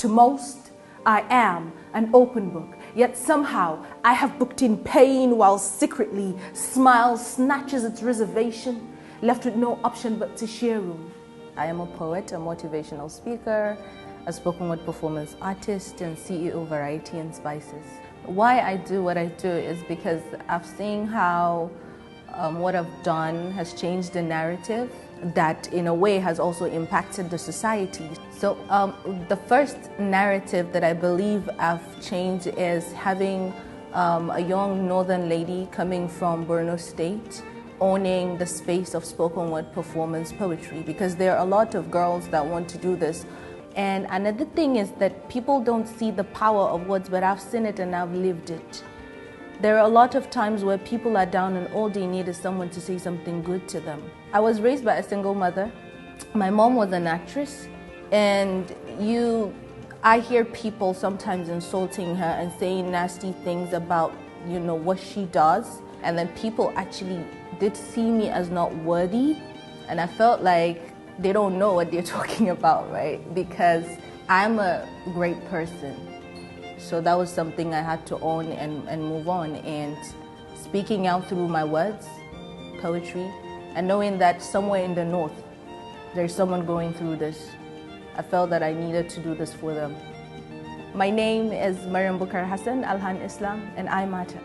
To most, I am an open book, yet somehow I have booked in pain while secretly smile snatches its reservation, left with no option but to share room. I am a poet, a motivational speaker, a spoken word performance artist, and CEO of Variety and Spices. Why I do what I do is because I've seen how what I've done has changed the narrative that in a way has also impacted the society. So the first narrative that I believe I've changed is having a young northern lady coming from Borno State owning the space of spoken word performance poetry, because there are a lot of girls that want to do this. And another thing is that people don't see the power of words, but I've seen it and I've lived it. There are a lot of times where people are down and all they need is someone to say something good to them. I was raised by a single mother. My mom was an actress, and I hear people sometimes insulting her and saying nasty things about, what she does. And then people actually did see me as not worthy, and I felt like they don't know what they're talking about, right? Because I'm a great person. So that was something I had to own and move on. And speaking out through my words, poetry, and knowing that somewhere in the north, there's someone going through this, I felt that I needed to do this for them. My name is Mariam Bukar Hassan, Alhan Islam, and I matter.